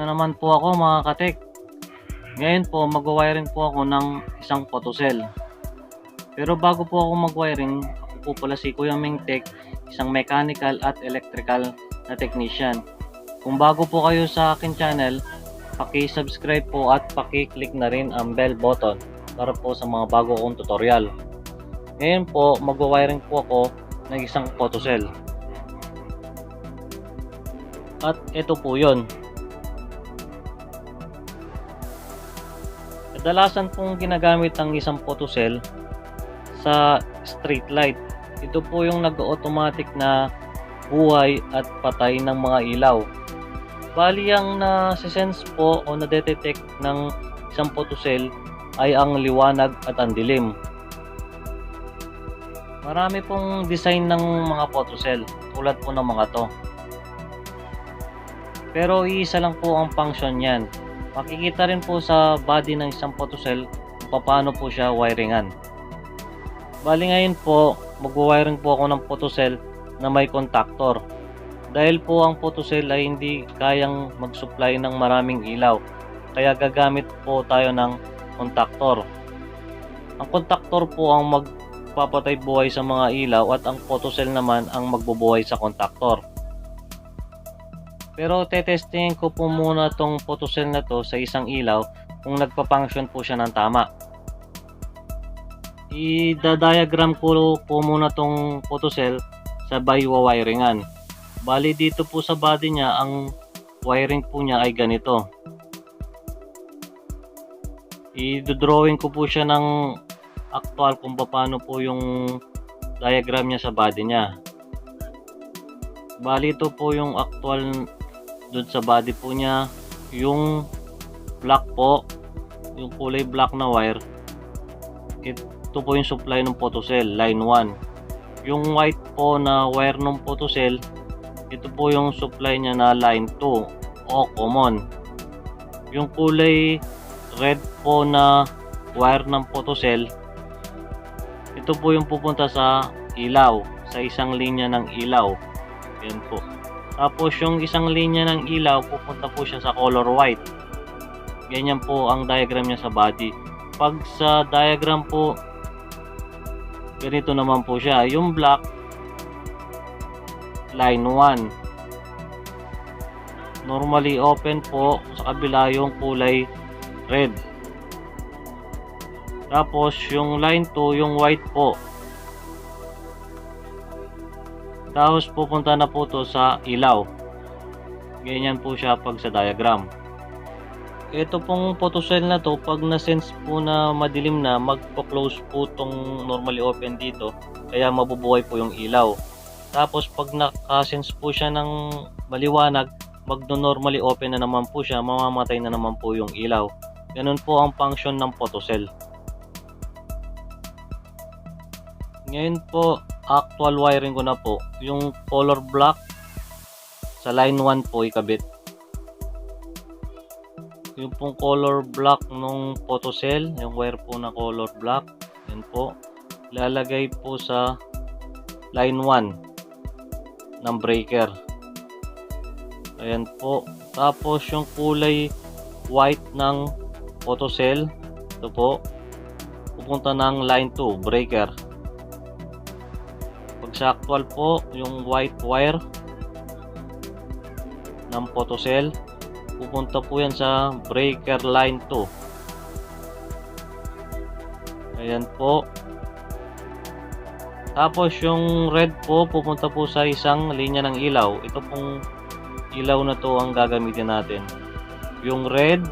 na naman po ako mga katek. Ngayon po mag-wiring po ako ng isang photocell. Pero bago po ako mag-wiring, ako po pala si Kuya Ming Tech, isang mechanical at electrical na technician. Kung bago po kayo sa akin channel, paki-subscribe po at paki-click na rin ang bell button para po sa mga bago kong tutorial. Ngayon po mag-wiring po ako ng isang photocell. At ito po yun. Kadalasan pong ginagamit ang isang photocell sa street light. Ito po yung nag-automatic na buhay at patay ng mga ilaw. Bali ang na-sense po o na-detect ng isang photocell ay ang liwanag at ang dilim. Marami pong design ng mga photocell tulad po ng mga to. Pero iisa lang po ang function niyan. Makikita rin po sa body ng isang photocell kung paano po siya wiringan. Bali ngayon po, mag-wiring po ako ng photocell na may contactor. Dahil po ang photocell ay hindi kayang mag-supply ng maraming ilaw, kaya gagamit po tayo ng contactor. Ang contactor po ang magpapatay buhay sa mga ilaw at ang photocell naman ang magbubuhay sa contactor. Pero tetestingin ko po muna tong photocell na to sa isang ilaw kung nagpa-function po siya ng tama. I-diagram ko po muna tong photocell sabay wawiringan. Bali dito po sa body niya, ang wiring po niya ay ganito. I-drawing ko po siya ng actual kung paano po yung diagram niya sa body niya. Bali ito po yung actual doon sa body po niya. Yung black po, yung kulay black na wire, ito po yung supply ng photocell, line 1. Yung white po na wire ng photocell, ito po yung supply niya na line 2 o common. Yung kulay red po na wire ng photocell, ito po yung pupunta sa ilaw, sa isang linya ng ilaw. Yan po. Tapos yung isang linya ng ilaw, pupunta po siya sa color white. Ganyan po ang diagram niya sa body. Pag sa diagram po, ganito naman po siya. Yung black, line 1. Normally open po. Sa kabila yung kulay red. Tapos yung line 2, yung white po. Tapos pupunta na po to sa ilaw. Ganyan po siya pag sa diagram. Ito pong photocell na to, pag na-sense po na madilim na, magpo-close po tong normally open dito, kaya mabubuhay po yung ilaw. Tapos pag naka-sense po siya ng maliwanag, magno-normally open na naman po siya, mamamatay na naman po yung ilaw. Ganun po ang function ng photocell. Ngayon po, actual wiring ko na po. Yung color black sa line 1 po ikabit. Yung pong color black nung photocell, yung wire po na color black, yan po, lalagay po sa line 1 ng breaker. Ayan po. Tapos yung kulay white ng photocell, ito po, pupunta ng line 2 breaker. Sa actual po, yung white wire ng photocell, pupunta po yan sa breaker line 2. Ayan po. Tapos yung red po, pupunta po sa isang linya ng ilaw. Ito pong ilaw na to ang gagamitin natin. Yung red,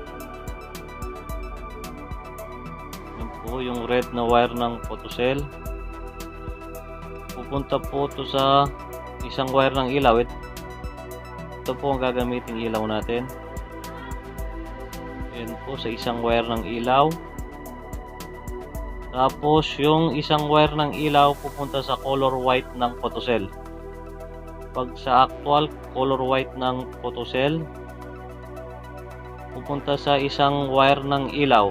yan po yung red na wire ng photocell, pupunta po to sa isang wire ng ilaw. Ito po ang gagamitin ilaw natin. Ayan po sa isang wire ng ilaw. Tapos yung isang wire ng ilaw pupunta sa color white ng photocell. Pag sa actual color white ng photocell, pupunta sa isang wire ng ilaw.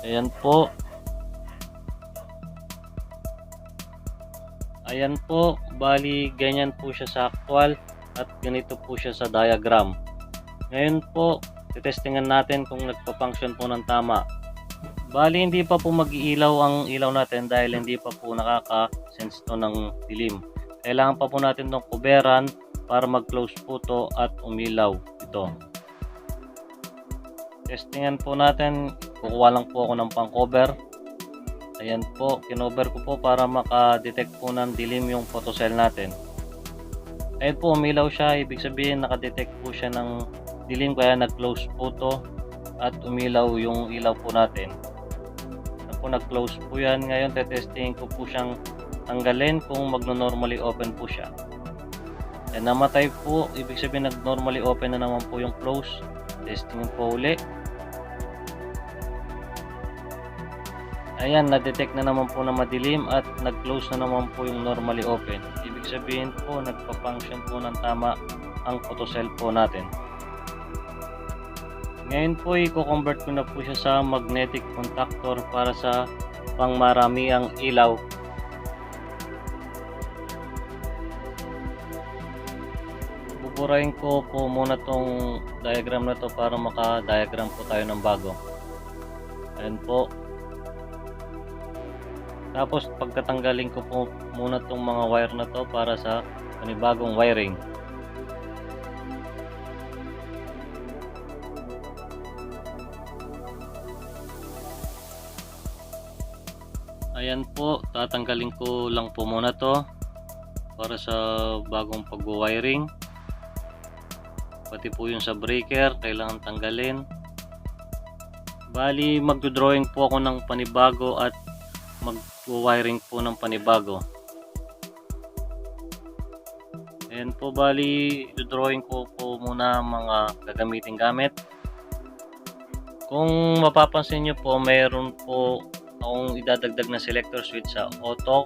Ayan po. Ayan po, bali ganyan po siya sa actual at ganito po siya sa diagram. Ngayon po, titestingan natin kung nagpa-function po ng tama. Bali hindi pa po mag-iilaw ang ilaw natin dahil hindi pa po nakaka-sense to ng dilim. Kailangan pa po natin itong kuberan para mag-close po to at umilaw ito. Testingan po natin, kukuha lang po ako ng pang-cover. Ayan po, kinover ko po para maka-detect po ng dilim yung photocell natin. Ayan po, umilaw siya, ibig sabihin nakadetect po siya ng dilim kaya nag-close po to at umilaw yung ilaw po natin. Ayan po, nag-close po yan. Ngayon, tetestingin ko po siyang tanggalin kung magno-normally open po siya. Ayan, namatay po, ibig sabihin nag-normally open na naman po yung close. Testingin po uli. Ayan, na-detect na naman po na madilim at nag-close na naman po yung normally open. Ibig sabihin po, nagpa-function po ng tama ang photocell po natin. Ngayon po, i-convert ko na po siya sa magnetic contactor para sa pangmaramiang ilaw. Buburahin ko po muna tong diagram na to para maka-diagram po tayo ng bago. Ayan po. Tapos pagkatanggalin ko po muna tong mga wire na to para sa panibagong wiring. Ayan po, tatanggalin ko lang po muna to para sa bagong pag-wiring. Pati po yung sa breaker kailangan tanggalin. Bali magdo-drawing po ako ng panibago at mag-wiring po ng panibago. Ayan po, bali drawing ko po muna mga gagamiting gamit. Kung mapapansin nyo po, mayroon po akong idadagdag na selector switch sa auto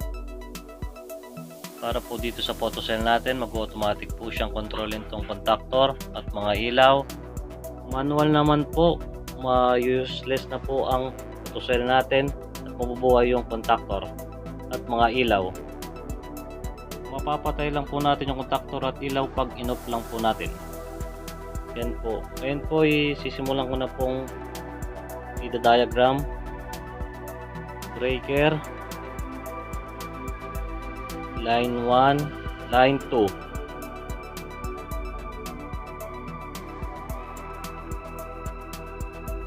para po dito sa photocell natin. Mag-automatic po siyang kontrolin tong contactor at mga ilaw. Manual naman po, ma-useless na po ang photocell natin at mabubuhay yung contactor at mga ilaw. Mapapatay lang po natin yung contactor at ilaw pag in-off lang po natin. Yan po. Ngayon po, sisimulan ko na pong i-diagram. Breaker, line 1, line 2.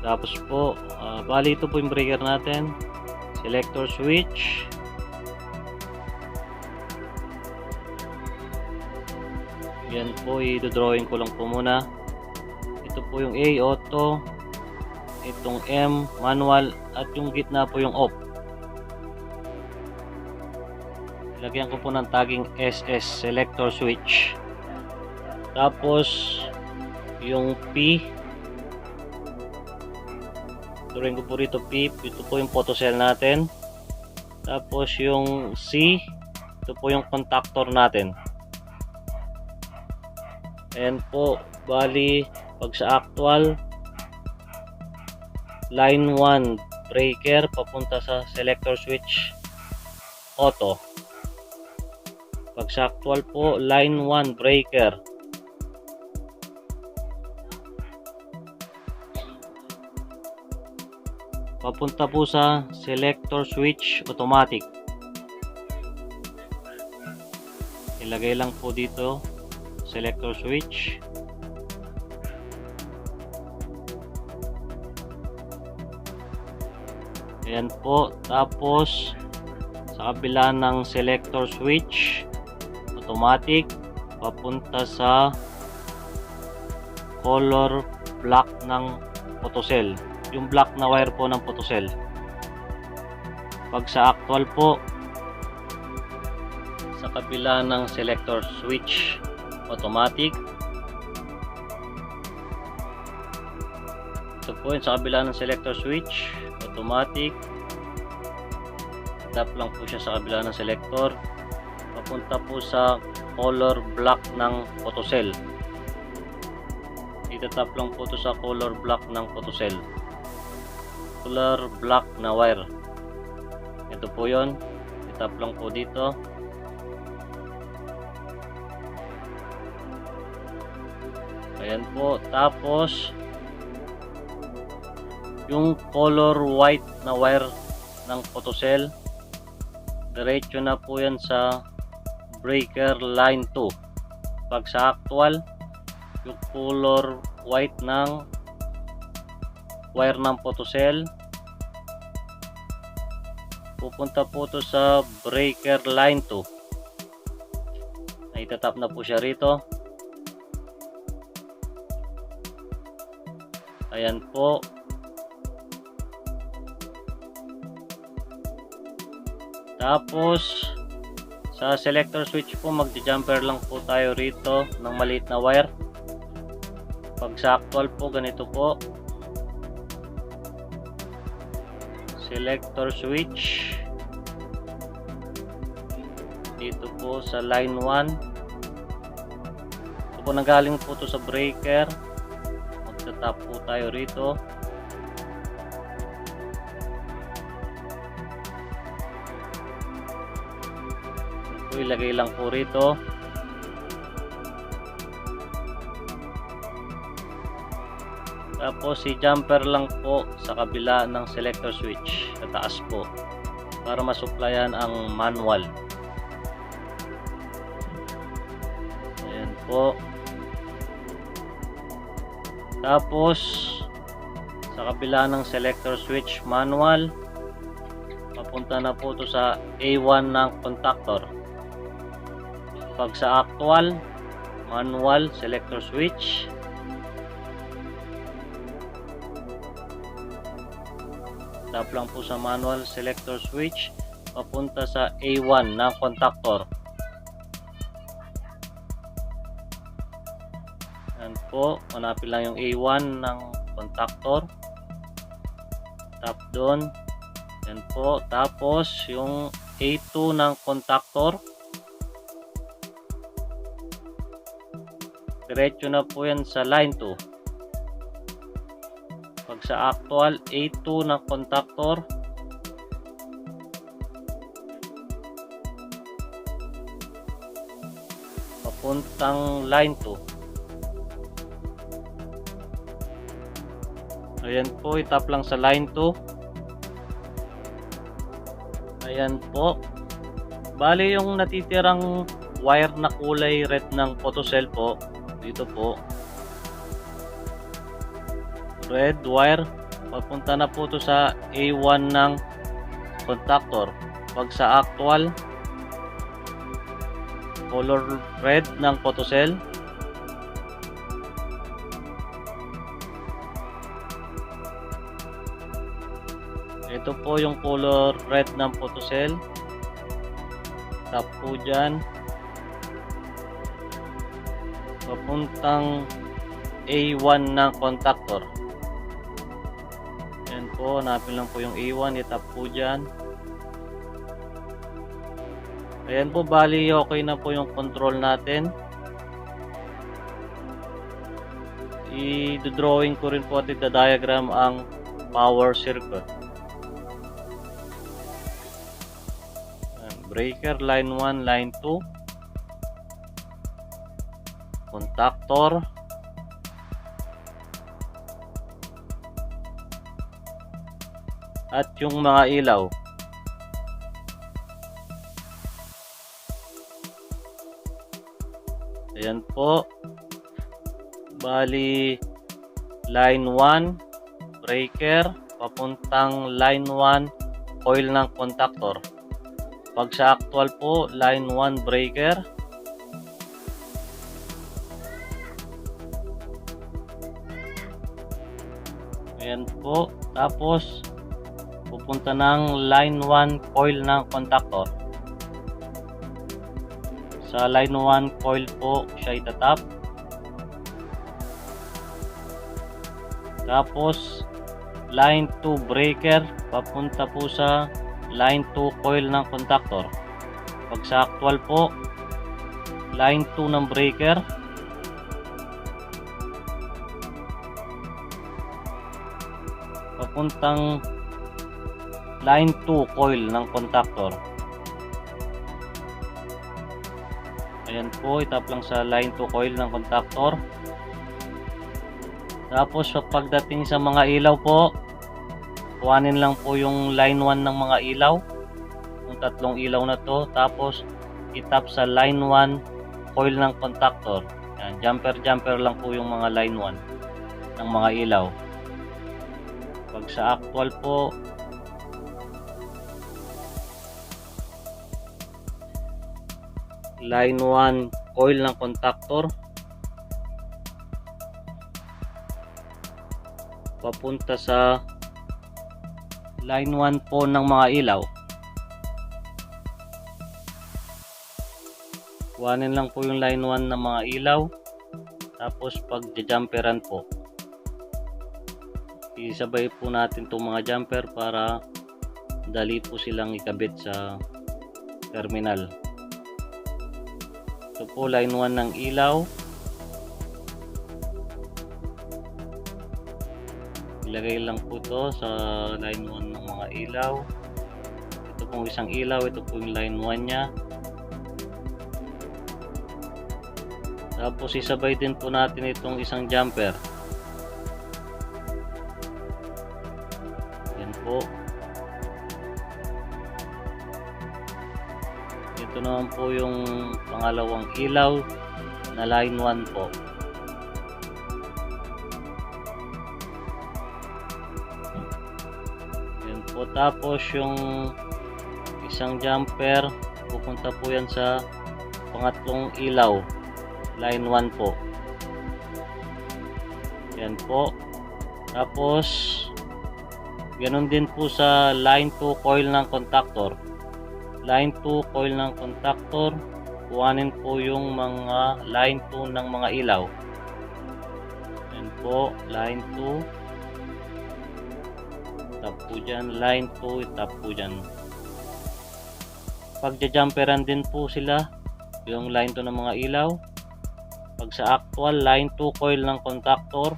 Tapos po, bali ito po yung breaker natin. Selector switch. Yan po, i-drawing ko lang po muna. Ito po yung A, auto. Itong M, manual. At yung gitna po yung off. Lagyan ko po ng tagging SS, selector switch. Tapos, yung P. Drawing ko po rito P. Ito po yung photocell natin. Tapos, yung C. Ito po yung contactor natin. Ayan po, bali pag sa actual line 1 breaker papunta sa selector switch auto. Pag sa actual po line 1 breaker papunta po sa selector switch automatic. Ilagay lang po dito selector switch. Ayan po. Tapos sa kabila ng selector switch automatic papunta sa color block ng photocell. Yung black na wire po ng photocell. Pag sa actual po sa kabila ng selector switch automatic. Ito po yun sa kabila ng selector switch automatic. Tap lang po siya sa kabila ng selector. Papunta po sa color block ng photocell. Itatap lang po ito sa color block ng photocell. Color block na wire. Ito po yun. Itap lang po dito. Ayan po. Tapos yung color white na wire ng photocell, diretso na po yan sa breaker line 2. Pag sa actual, yung color white ng wire ng photocell, pupunta po to sa breaker line 2. Naitatap na po siya rito. Ayan po. Tapos sa selector switch po, magja-jumper lang po tayo rito ng maliit na wire. Pag sa actual po, ganito po. Selector switch dito po sa line 1. Ito po, nanggaling po to sa breaker. Magta-tap po tayo rito. Ito, ilagay lang po rito. Tapos i-jumper lang po sa kabila ng selector switch sa taas po para masuplayan ang manual. Ayan po. Tapos sa kabila ng selector switch manual, papunta na po to sa A1 ng contactor. Pag sa actual, manual, selector switch, tap lang po sa manual selector switch, papunta sa A1 ng contactor. Yan po, hanapin lang yung A1 ng contactor. Tap doon. Yan po. Tapos yung A2 ng contactor. Diretso na po yan sa line 2. Pag sa actual, A2 ng contactor, papuntang line 2. Ayan po, itap lang sa line 2. Ayan po. Bali yung natitirang wire na kulay red ng photocell po, dito po, red wire, papunta na po to sa A1 ng contactor. Pag sa actual, color red ng photocell, ito po yung color red ng photocell. Tap po dyan, papuntang A1 ng contactor. Ayan po, hanapin lang po yung A1, itap po dyan. Ayan po, bali okay na po yung control natin. I-drawing ko rin po at i-diagram ang power circuit. Ayan, breaker line 1, line 2, contactor, at yung mga ilaw. Ayan po. Bali line 1 breaker papuntang line 1 coil ng contactor. Pag sa actual po, line 1 breaker, ayan po. Tapos pupunta ng line 1 coil ng contactor. Sa line 1 coil po siya itatap. Tapos line 2 breaker papunta po sa line 2 coil ng contactor. Pag sa actual po, line 2 ng breaker, papuntang line 2 coil ng contactor. Ayan po, itap lang sa line 2 coil ng contactor. Tapos pagdating sa mga ilaw po, kuhanin lang po yung line 1 ng mga ilaw, yung tatlong ilaw na to, tapos itap sa line 1 coil ng contactor. Yan, jumper lang po yung mga line 1 ng mga ilaw. Pag sa actual po, line 1 coil ng contactor papunta sa line 1 po ng mga ilaw. Kuhanin lang po yung line 1 ng mga ilaw, tapos pag jumperan po, isabay po natin itong mga jumper para dali po silang ikabit sa terminal. Ito po line 1 ng ilaw. Ilagay lang po ito sa line 1 ng mga ilaw. Ito pong isang ilaw, ito po yung line 1 nya. Tapos isabay din po natin itong isang jumper. Yan po. Ito naman po yung pangalawang ilaw na line 1 po. Yan po. Tapos yung isang jumper, pupunta po yan sa pangatlong ilaw, line 1 po. Yan po. Tapos ganun din po sa line 2 coil ng contactor. Line 2 coil ng contactor, kuhanin po yung mga line 2 ng mga ilaw. Yan po, line 2. Tap po dyan, line 2, tap po dyan. Pag jumperan din po sila, yung line 2 ng mga ilaw. Pag sa actual, line 2 coil ng contactor.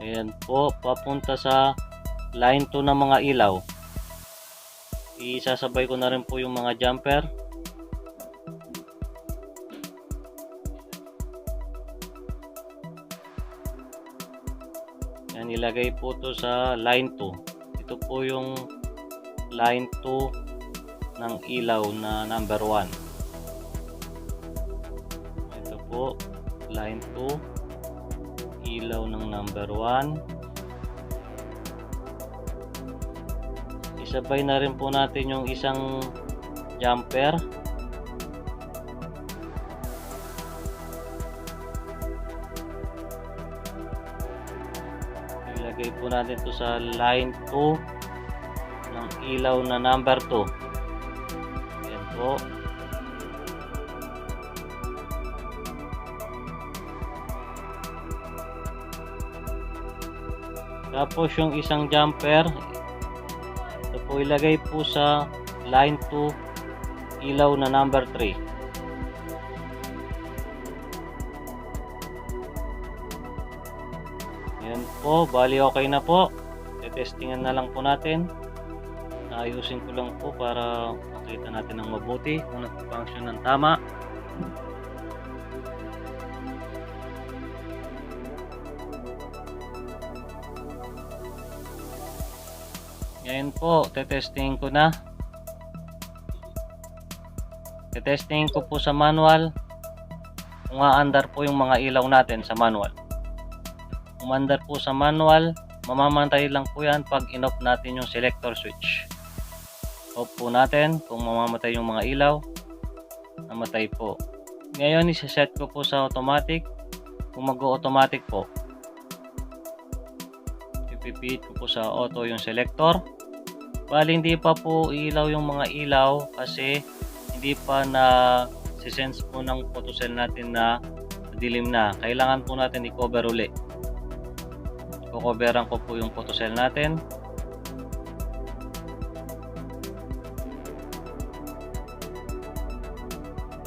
Ayan po, papunta sa line 2 ng mga ilaw. Isasabay ko na rin po yung mga jumper. Yan, ilagay po to sa line 2. Ito po yung line 2 ng ilaw na number 1. Ito po, line 2, ilaw ng number 1. Isabay na rin po natin yung isang jumper. Ilagay po natin ito sa line 2 ng ilaw na number 2. Ayan po. Tapos yung isang jumper, ito po ilagay po sa line 2 ilaw na number 3. Ayan po, bali okay na po. Testingan na lang po natin. Ayusin ko lang po para makita natin ng mabuti kung nag-function ng tama. Ngayon po, tetestingin ko na. Tetestingin ko po sa manual kung aandar po yung mga ilaw natin sa manual. Kung aandar po sa manual, mamamatay lang po yan pag in-off natin yung selector switch. Off po natin. Kung mamamatay yung mga ilaw, namatay po. Ngayon, isa-set ko po sa automatic. Kung mag-automatic po, ipipihit ko po sa auto yung selector. Bali, hindi pa po ilaw yung mga ilaw kasi hindi pa na sisense po ng photocell natin na dilim na. Kailangan po natin i-cover uli. Coveran ko po yung photocell natin.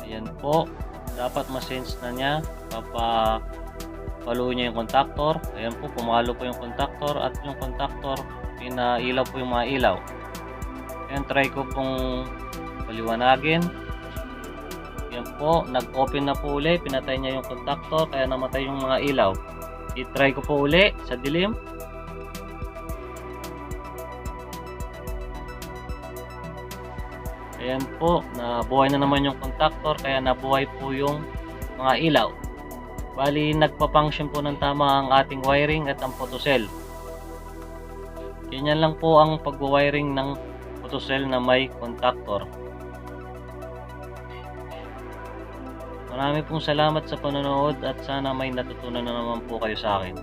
Ayan po. Dapat ma-sense na niya. Papalo niya yung contactor. Ayan po, pumalo po yung contactor at yung contactor pinailaw po yung mga ilaw. Ayan, try ko pong paliwanagin. Ayan po, nag-open na po uli, pinatay niya yung contactor kaya namatay yung mga ilaw. I-try ko po uli sa dilim. Ayan po, nabuhay na naman yung contactor kaya nabuhay po yung mga ilaw. Bali, nagpa-function po ng tama ang ating wiring at ang photocell. Ganyan lang po ang pag-wiring ng photocell na may contactor. Marami pong salamat sa panonood at sana may natutunan na naman po kayo sa akin.